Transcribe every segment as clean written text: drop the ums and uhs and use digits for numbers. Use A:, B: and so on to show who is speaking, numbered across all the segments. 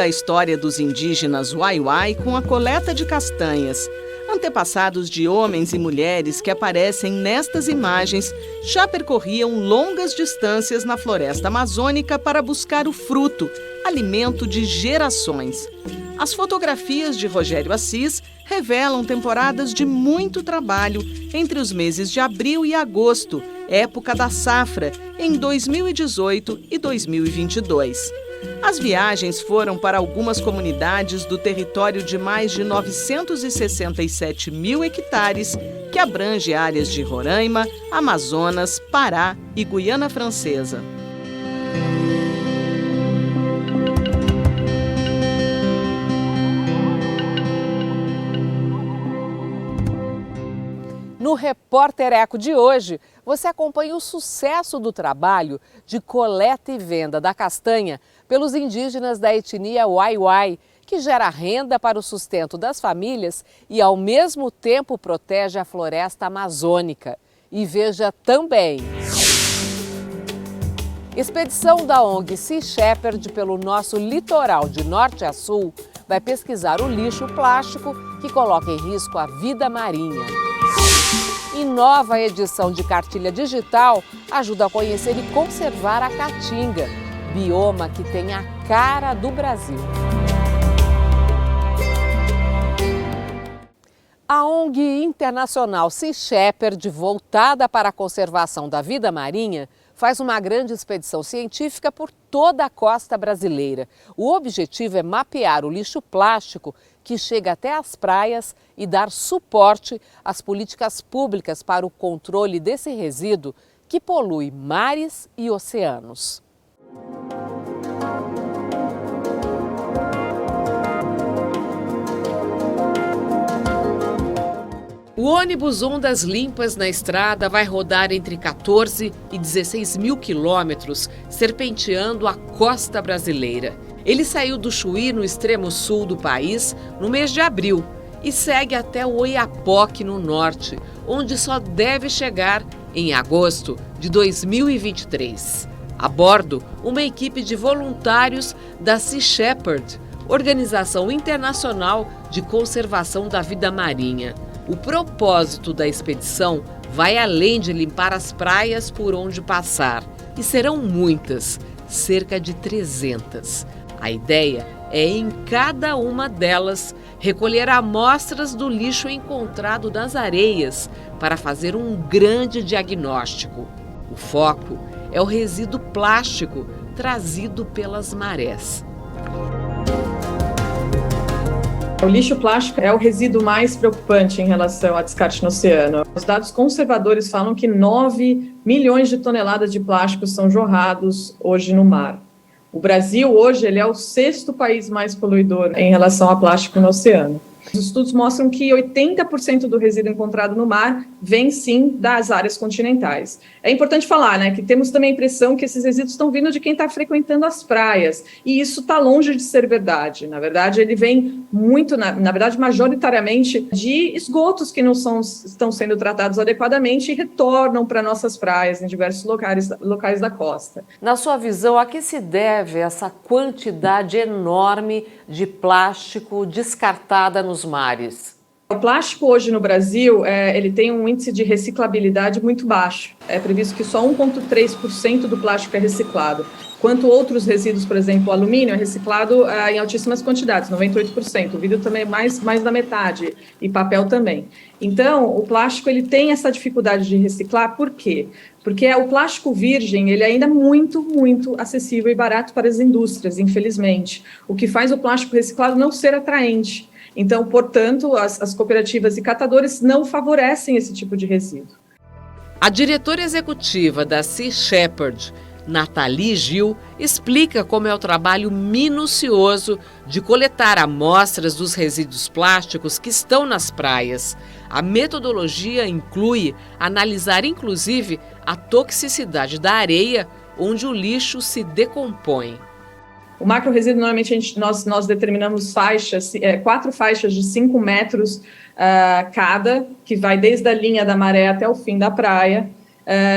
A: liga a história dos indígenas Wai-Wai com a coleta de castanhas. Antepassados de homens e mulheres que aparecem nestas imagens já percorriam longas distâncias na floresta amazônica para buscar o fruto, alimento de gerações. As fotografias de Rogério Assis revelam temporadas de muito trabalho entre os meses de abril e agosto, época da safra, em 2018 e 2022. As viagens foram para algumas comunidades do território de mais de 967 mil hectares, que abrange áreas de Roraima, Amazonas, Pará e Guiana Francesa.
B: No Repórter Eco de hoje, você acompanha o sucesso do trabalho de coleta e venda da castanha pelos indígenas da etnia Wai-Wai, que gera renda para o sustento das famílias e, ao mesmo tempo, protege a floresta amazônica. E veja também: expedição da ONG Sea Shepherd pelo nosso litoral de norte a sul vai pesquisar o lixo plástico que coloca em risco a vida marinha. E nova edição de Cartilha Digital ajuda a conhecer e conservar a caatinga, bioma que tem a cara do Brasil. A ONG internacional Sea Shepherd, voltada para a conservação da vida marinha, faz uma grande expedição científica por toda a costa brasileira. O objetivo é mapear o lixo plástico que chega até as praias e dar suporte às políticas públicas para o controle desse resíduo que polui mares e oceanos. O ônibus Ondas Limpas na estrada vai rodar entre 14 e 16 mil quilômetros, serpenteando a costa brasileira. Ele saiu do Chuí, no extremo sul do país, no mês de abril e segue até o Oiapoque, no norte, onde só deve chegar em agosto de 2023. A bordo, uma equipe de voluntários da Sea Shepherd, Organização Internacional de Conservação da Vida Marinha. O propósito da expedição vai além de limpar as praias por onde passar, e serão muitas, cerca de 300. A ideia é, em cada uma delas, recolher amostras do lixo encontrado nas areias para fazer um grande diagnóstico. O foco é o resíduo plástico trazido pelas marés.
C: O lixo plástico é o resíduo mais preocupante em relação a descarte no oceano. Os dados conservadores falam que 9 milhões de toneladas de plástico são jorrados hoje no mar. O Brasil, hoje, ele é o 6º país mais poluidor em relação a plástico no oceano. Os estudos mostram que 80% do resíduo encontrado no mar vem, sim, das áreas continentais. É importante falar, né, que temos também a impressão que esses resíduos estão vindo de quem está frequentando as praias, e isso está longe de ser verdade. Na verdade, ele vem muito, na verdade, majoritariamente, de esgotos que não estão sendo tratados adequadamente e retornam para nossas praias em diversos locais da costa.
B: Na sua visão, a que se deve essa quantidade enorme de plástico descartada nos mares?
C: O plástico hoje no Brasil, ele tem um índice de reciclabilidade muito baixo. É previsto que só 1,3% do plástico é reciclado, enquanto outros resíduos, por exemplo, o alumínio é reciclado em altíssimas quantidades, 98%. O vidro também é mais da metade, e papel também. Então, o plástico ele tem essa dificuldade de reciclar, por quê? Porque o plástico virgem ele ainda é muito, muito acessível e barato para as indústrias, infelizmente. O que faz o plástico reciclado não ser atraente. Então, portanto, as cooperativas e catadores não favorecem esse tipo de resíduo.
B: A diretora executiva da Sea Shepherd, Nathalie Gil, explica como é o trabalho minucioso de coletar amostras dos resíduos plásticos que estão nas praias. A metodologia inclui analisar, inclusive, a toxicidade da areia onde o lixo se decompõe.
C: O macro-resíduo, normalmente, nós determinamos faixas, 4 faixas de 5 metros cada, que vai desde a linha da maré até o fim da praia.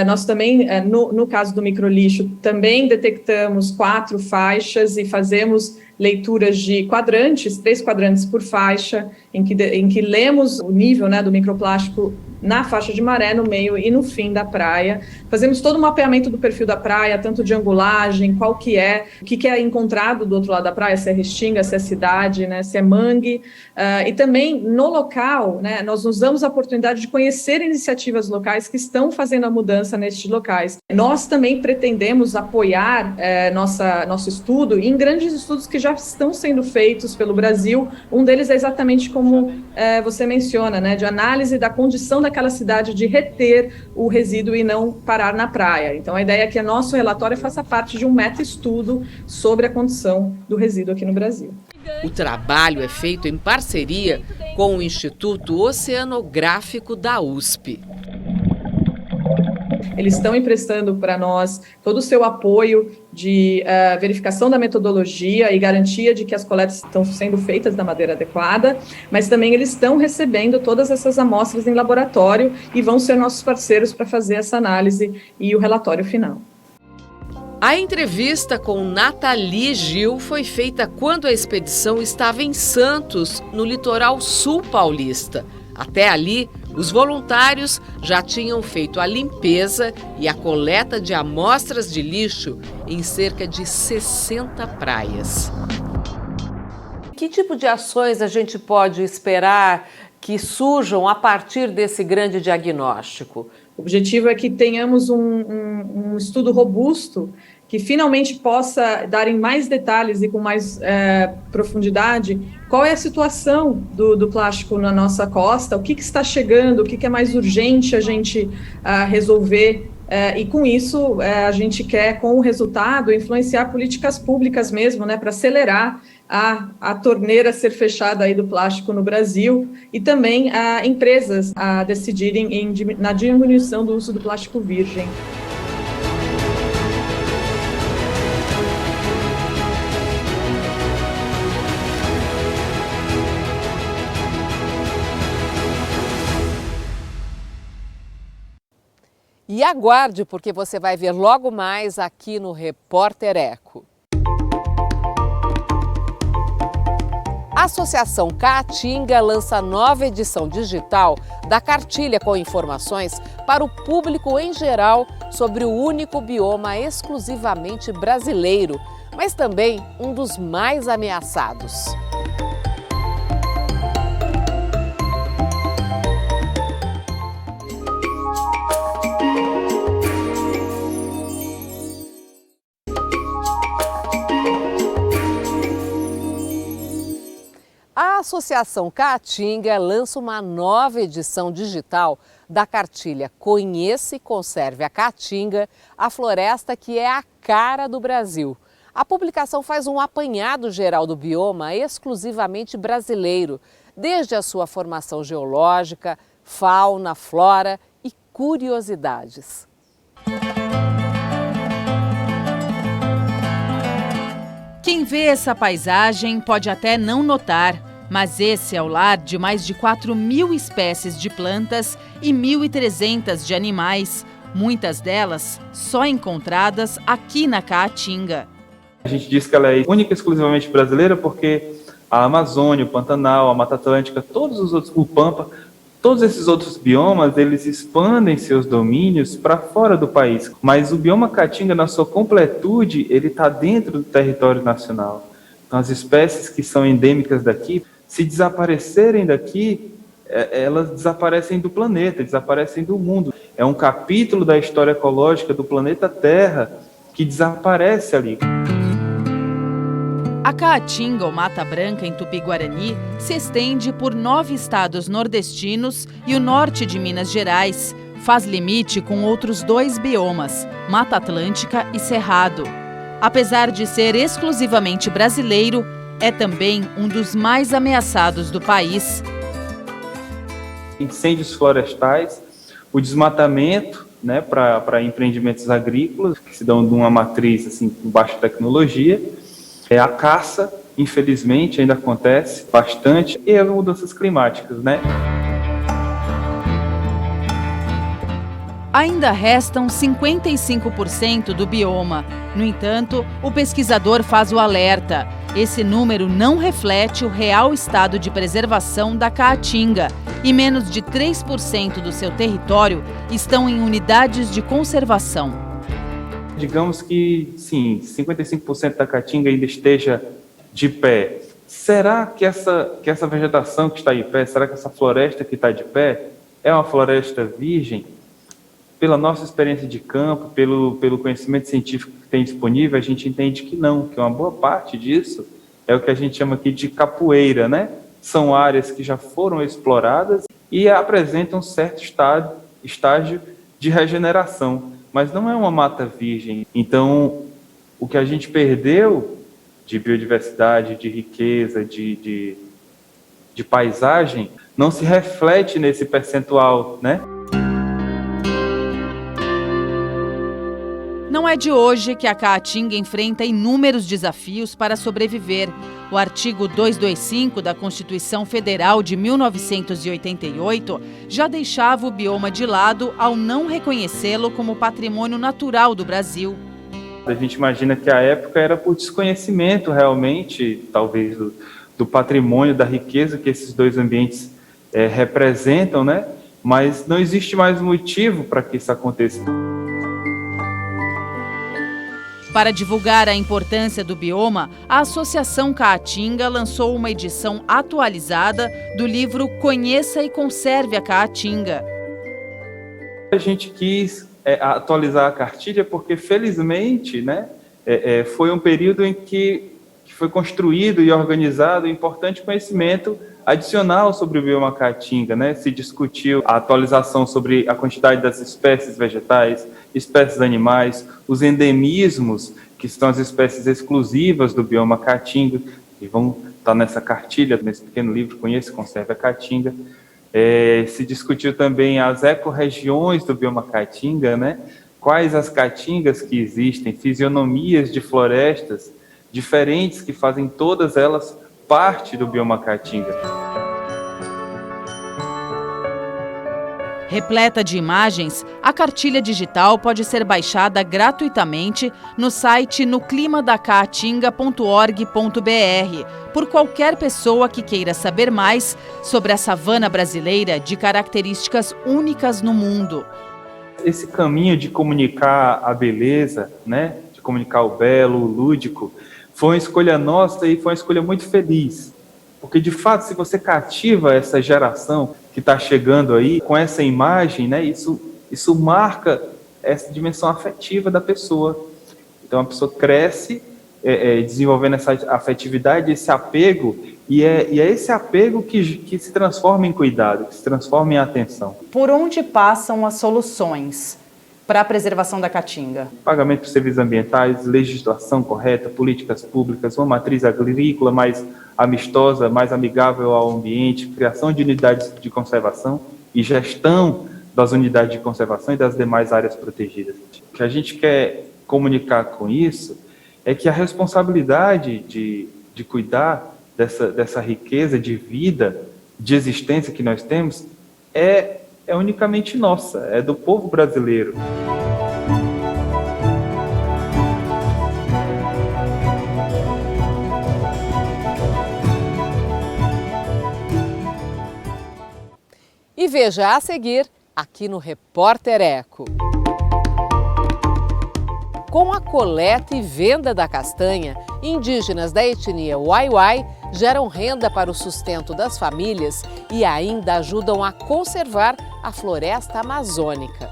C: Nós também, no caso do microlixo, também detectamos 4 faixas e fazemos leituras de quadrantes, 3 quadrantes por faixa, em que lemos o nível, né, do microplástico na faixa de maré, no meio e no fim da praia. Fazemos todo o mapeamento do perfil da praia, tanto de angulagem, o que é encontrado do outro lado da praia, se é restinga, se é cidade, né, se é mangue. E também, no local, né, nós nos damos a oportunidade de conhecer iniciativas locais que estão fazendo a mudança nestes locais. Nós também pretendemos apoiar nosso estudo em grandes estudos que já estão sendo feitos pelo Brasil. Um deles é exatamente como você menciona, né, de análise da condição daquela cidade de reter o resíduo e não parar na praia. Então, a ideia é que o nosso relatório faça parte de um meta-estudo sobre a condição do resíduo aqui no Brasil.
B: O trabalho é feito em parceria com o Instituto Oceanográfico da USP.
C: Eles estão emprestando para nós todo o seu apoio de verificação da metodologia e garantia de que as coletas estão sendo feitas da maneira adequada, mas também eles estão recebendo todas essas amostras em laboratório e vão ser nossos parceiros para fazer essa análise e o relatório final.
B: A entrevista com Nathalie Gil foi feita quando a expedição estava em Santos, no litoral sul paulista. Até ali, os voluntários já tinham feito a limpeza e a coleta de amostras de lixo em cerca de 60 praias. Que tipo de ações a gente pode esperar que surjam a partir desse grande diagnóstico?
C: O objetivo é que tenhamos um estudo robusto que finalmente possa dar em mais detalhes e com mais profundidade qual é a situação do plástico na nossa costa, o que está chegando, o que é mais urgente a gente resolver. E com isso, a gente quer, com o resultado, influenciar políticas públicas mesmo, né, para acelerar a torneira ser fechada aí do plástico no Brasil e também empresas a decidirem na diminuição do uso do plástico virgem.
B: E aguarde, porque você vai ver logo mais aqui no Repórter Eco. A Associação Caatinga lança nova edição digital da cartilha com informações para o público em geral sobre o único bioma exclusivamente brasileiro, mas também um dos mais ameaçados. A Associação Caatinga lança uma nova edição digital da cartilha Conheça e Conserve a Caatinga, a floresta que é a cara do Brasil. A publicação faz um apanhado geral do bioma exclusivamente brasileiro, desde a sua formação geológica, fauna, flora e curiosidades.
D: Quem vê essa paisagem pode até não notar, mas esse é o lar de mais de 4.000 espécies de plantas e 1.300 de animais, muitas delas só encontradas aqui na Caatinga.
E: A gente diz que ela é única e exclusivamente brasileira porque a Amazônia, o Pantanal, a Mata Atlântica, todos os outros, o Pampa, todos esses outros biomas, eles expandem seus domínios para fora do país. Mas o bioma Caatinga, na sua completude, ele está dentro do território nacional. Então, as espécies que são endêmicas daqui, se desaparecerem daqui, elas desaparecem do planeta, desaparecem do mundo. É um capítulo da história ecológica do planeta Terra que desaparece ali.
D: A Caatinga, ou Mata Branca, em Tupi-Guarani, se estende por 9 estados nordestinos e o norte de Minas Gerais. Faz limite com outros 2 biomas, Mata Atlântica e Cerrado. Apesar de ser exclusivamente brasileiro, é também um dos mais ameaçados do país.
E: Incêndios florestais, o desmatamento, né, para empreendimentos agrícolas, que se dão de uma matriz assim, com baixa tecnologia, a caça, infelizmente, ainda acontece bastante, e as mudanças climáticas, né?
D: Ainda restam 55% do bioma. No entanto, o pesquisador faz o alerta. Esse número não reflete o real estado de preservação da Caatinga e menos de 3% do seu território estão em unidades de conservação.
E: Digamos que, sim, 55% da Caatinga ainda esteja de pé. Será que essa vegetação que está de pé, será que essa floresta que está de pé é uma floresta virgem? Pela nossa experiência de campo, pelo conhecimento científico que tem disponível, a gente entende que não, que uma boa parte disso é o que a gente chama aqui de capoeira, né? São áreas que já foram exploradas e apresentam um certo estágio de regeneração, mas não é uma mata virgem. Então, o que a gente perdeu de biodiversidade, de riqueza, de paisagem, não se reflete nesse percentual, né?
D: Não é de hoje que a Caatinga enfrenta inúmeros desafios para sobreviver. O artigo 225 da Constituição Federal de 1988 já deixava o bioma de lado ao não reconhecê-lo como patrimônio natural do Brasil.
E: A gente imagina que a época era por desconhecimento realmente, talvez, do patrimônio, da riqueza que esses dois ambientes representam, né? Mas não existe mais motivo para que isso aconteça.
D: Para divulgar a importância do bioma, a Associação Caatinga lançou uma edição atualizada do livro Conheça e Conserve a Caatinga.
E: A gente quis atualizar a cartilha porque, felizmente, né, foi um período em que foi construído e organizado um importante conhecimento adicional sobre o bioma Caatinga, né? Se discutiu a atualização sobre a quantidade das espécies vegetais, espécies animais, os endemismos, que são as espécies exclusivas do bioma Caatinga, e vão estar nessa cartilha, nesse pequeno livro, Conheça e Conserve a Caatinga. Se discutiu também as ecorregiões do bioma Caatinga, né? Quais as caatingas que existem, fisionomias de florestas diferentes que fazem todas elas parte do bioma Caatinga.
D: Repleta de imagens, a cartilha digital pode ser baixada gratuitamente no site noclimadacaatinga.org.br por qualquer pessoa que queira saber mais sobre a savana brasileira de características únicas no mundo.
E: Esse caminho de comunicar a beleza, né, de comunicar o belo, o lúdico, foi uma escolha nossa e foi uma escolha muito feliz. Porque, de fato, se você cativa essa geração que está chegando aí com essa imagem, né, isso marca essa dimensão afetiva da pessoa. Então, a pessoa cresce desenvolvendo essa afetividade, esse apego, e é esse apego que se transforma em cuidado, que se transforma em atenção.
F: Por onde passam as soluções para a preservação da Caatinga?
E: Pagamento por serviços ambientais, legislação correta, políticas públicas, uma matriz agrícola mais amistosa, mais amigável ao ambiente, criação de unidades de conservação e gestão das unidades de conservação e das demais áreas protegidas. O que a gente quer comunicar com isso é que a responsabilidade de cuidar dessa riqueza de vida, de existência que nós temos, é unicamente nossa, é do povo brasileiro.
B: E veja a seguir, aqui no Repórter Eco. Com a coleta e venda da castanha, indígenas da etnia Wai-Wai geram renda para o sustento das famílias e ainda ajudam a conservar a floresta amazônica.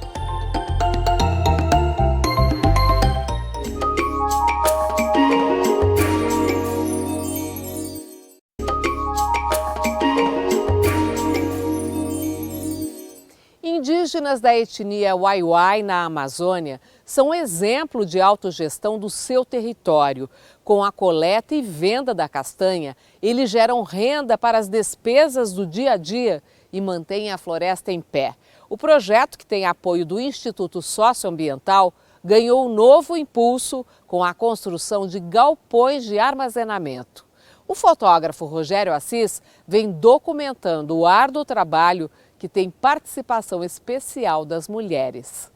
B: Indígenas da etnia Wai-Wai na Amazônia são exemplo de autogestão do seu território. Com a coleta e venda da castanha, eles geram renda para as despesas do dia a dia e mantêm a floresta em pé. O projeto, que tem apoio do Instituto Socioambiental, ganhou um novo impulso com a construção de galpões de armazenamento. O fotógrafo Rogério Assis vem documentando o árduo trabalho que tem participação especial das mulheres.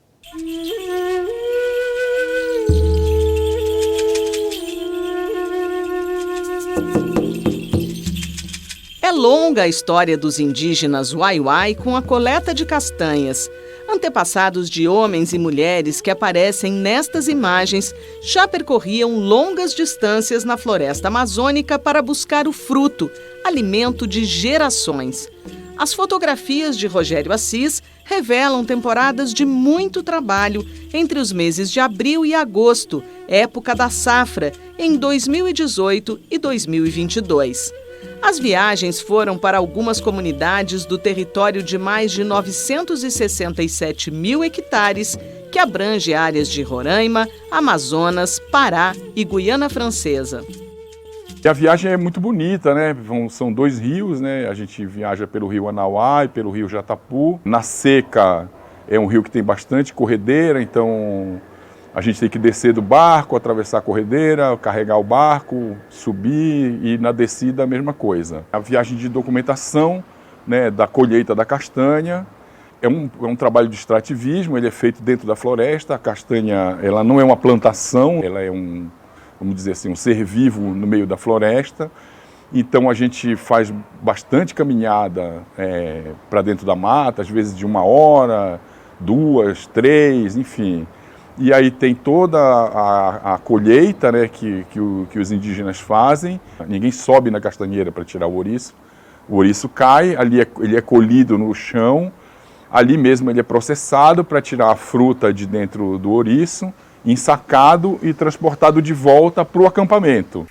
A: É longa a história dos indígenas Wai-Wai com a coleta de castanhas. Antepassados de homens e mulheres que aparecem nestas imagens já percorriam longas distâncias na floresta amazônica para buscar o fruto, alimento de gerações. As fotografias de Rogério Assis revelam temporadas de muito trabalho entre os meses de abril e agosto, época da safra, em 2018 e 2022. As viagens foram para algumas comunidades do território de mais de 967 mil hectares, que abrange áreas de Roraima, Amazonas, Pará e Guiana Francesa.
G: E a viagem é muito bonita, né? São 2 rios, né? A gente viaja pelo rio Anauá e pelo rio Jatapu. Na seca é um rio que tem bastante corredeira, então a gente tem que descer do barco, atravessar a corredeira, carregar o barco, subir, e na descida a mesma coisa. A viagem de documentação, né, da colheita da castanha é um trabalho de extrativismo, ele é feito dentro da floresta. A castanha, ela não é uma plantação, ela é vamos dizer assim, um ser vivo no meio da floresta. Então a gente faz bastante caminhada para dentro da mata, às vezes de 1 hora, 2, 3, enfim. E aí tem toda a colheita, né, que os indígenas fazem. Ninguém sobe na castanheira para tirar o ouriço. O ouriço cai, ali ele é colhido no chão, ali mesmo ele é processado para tirar a fruta de dentro do ouriço, ensacado e transportado de volta para o acampamento.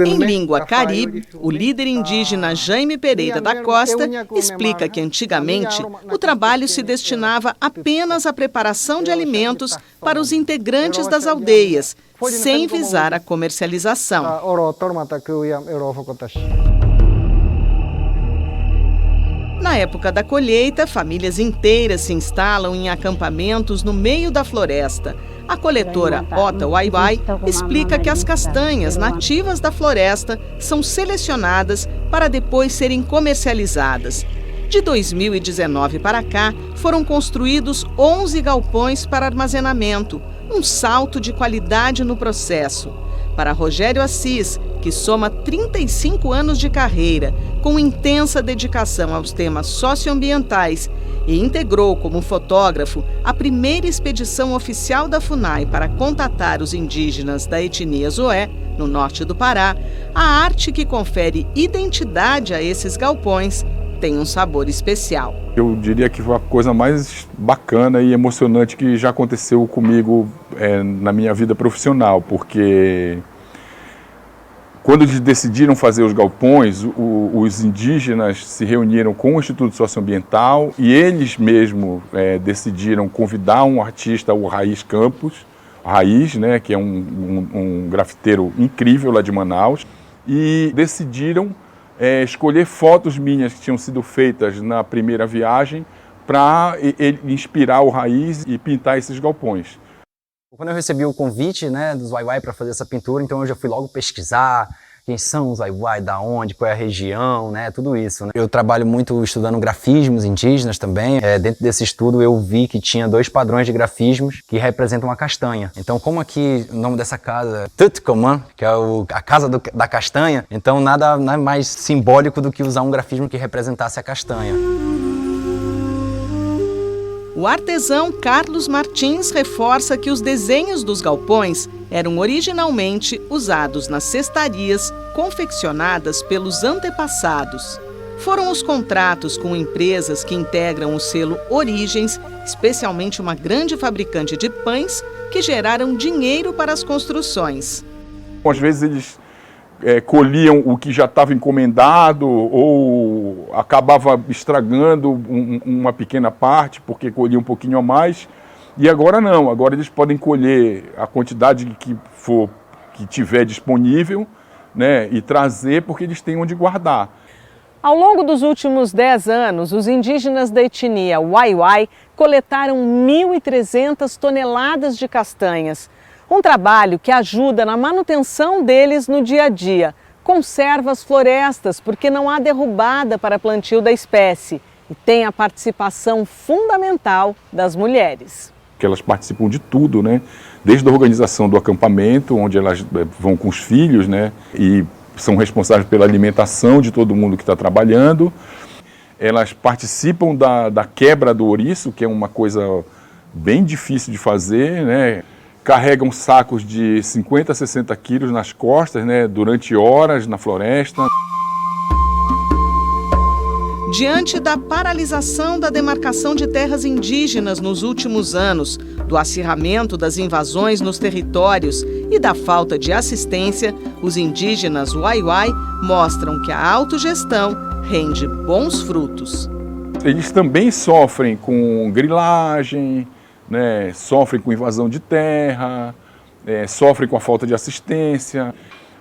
A: Em língua caribe, o líder indígena Jaime Pereira da Costa explica que antigamente o trabalho se destinava apenas à preparação de alimentos para os integrantes das aldeias, sem visar a comercialização. Na época da colheita, famílias inteiras se instalam em acampamentos no meio da floresta. A coletora Ota Wai-Wai explica que as castanhas nativas da floresta são selecionadas para depois serem comercializadas. De 2019 para cá, foram construídos 11 galpões para armazenamento, um salto de qualidade no processo. Para Rogério Assis, que soma 35 anos de carreira, com intensa dedicação aos temas socioambientais e integrou como fotógrafo a primeira expedição oficial da FUNAI para contatar os indígenas da etnia Zoé, no norte do Pará, a arte que confere identidade a esses galpões tem um sabor especial.
G: Eu diria que foi a coisa mais bacana e emocionante que já aconteceu comigo na minha vida profissional, porque quando eles decidiram fazer os galpões, os indígenas se reuniram com o Instituto Socioambiental e eles mesmos decidiram convidar um artista, o Raiz Campos, Raiz, né, que é um grafiteiro incrível lá de Manaus, e decidiram escolher fotos minhas que tinham sido feitas na primeira viagem para inspirar o Raiz e pintar esses galpões.
H: Quando eu recebi o convite, né, dos Wai-Wai para fazer essa pintura, então eu já fui logo pesquisar quem são os Wai-Wai, da onde, qual é a região, né, tudo isso, né. Eu trabalho muito estudando grafismos indígenas também. Dentro desse estudo eu vi que tinha 2 padrões de grafismos que representam a castanha. Então, como aqui o nome dessa casa é Tutcoman, que é a casa da castanha, então nada mais simbólico do que usar um grafismo que representasse a castanha.
A: O artesão Carlos Martins reforça que os desenhos dos galpões eram originalmente usados nas cestarias confeccionadas pelos antepassados. Foram os contratos com empresas que integram o selo Origens, especialmente uma grande fabricante de pães, que geraram dinheiro para as construções.
G: Às vezes eles colhiam o que já estava encomendado ou acabava estragando uma pequena parte porque colhia um pouquinho a mais. E agora não, agora eles podem colher a quantidade que tiver disponível, né, e trazer porque eles têm onde guardar.
A: Ao longo dos últimos 10 anos, os indígenas da etnia Wai-Wai coletaram 1.300 toneladas de castanhas. Um trabalho que ajuda na manutenção deles no dia a dia. Conserva as florestas porque não há derrubada para plantio da espécie e tem a participação fundamental das mulheres.
G: Que elas participam de tudo, né? Desde a organização do acampamento, onde elas vão com os filhos, né? E são responsáveis pela alimentação de todo mundo que está trabalhando. Elas participam da quebra do ouriço, que é uma coisa bem difícil de fazer, né? Carregam sacos de 50 a 60 quilos nas costas, né? Durante horas na floresta.
A: Diante da paralisação da demarcação de terras indígenas nos últimos anos, do acirramento das invasões nos territórios e da falta de assistência, os indígenas Waiwai mostram que a autogestão rende bons frutos.
G: Eles também sofrem com grilagem, né? Sofrem com invasão de terra, sofrem com a falta de assistência,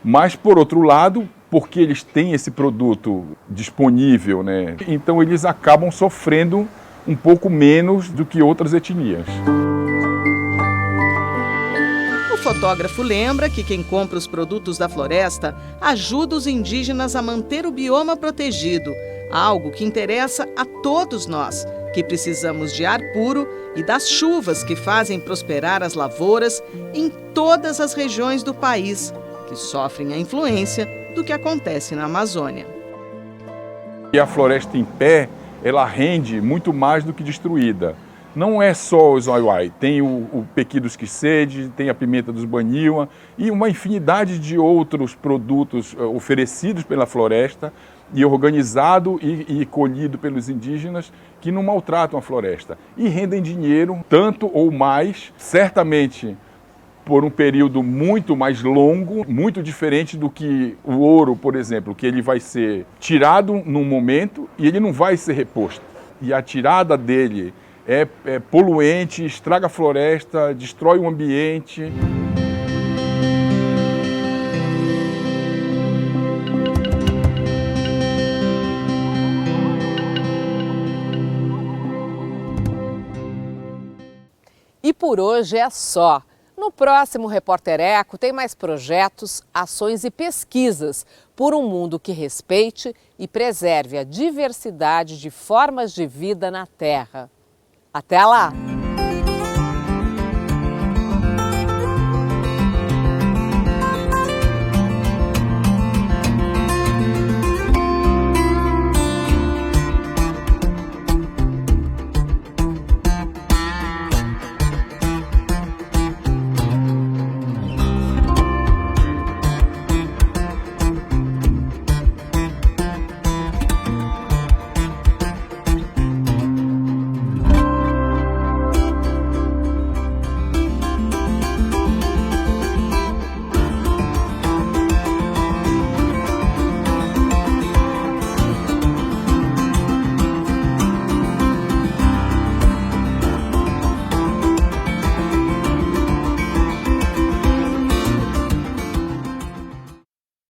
G: mas, por outro lado, porque eles têm esse produto disponível, né? Então eles acabam sofrendo um pouco menos do que outras etnias.
A: O fotógrafo lembra que quem compra os produtos da floresta ajuda os indígenas a manter o bioma protegido, algo que interessa a todos nós, que precisamos de ar puro e das chuvas que fazem prosperar as lavouras em todas as regiões do país, que sofrem a influência do que acontece na Amazônia.
G: E a floresta em pé, ela rende muito mais do que destruída. Não é só os Waiwai, tem o pequi dos Quisede, tem a pimenta dos Baniwa e uma infinidade de outros produtos oferecidos pela floresta e organizado e colhido pelos indígenas que não maltratam a floresta e rendem dinheiro, tanto ou mais, certamente por um período muito mais longo, muito diferente do que o ouro, por exemplo, que ele vai ser tirado num momento e ele não vai ser reposto. E a tirada dele é poluente, estraga a floresta, destrói o ambiente.
B: E por hoje é só. No próximo Repórter Eco tem mais projetos, ações e pesquisas por um mundo que respeite e preserve a diversidade de formas de vida na Terra. Até lá!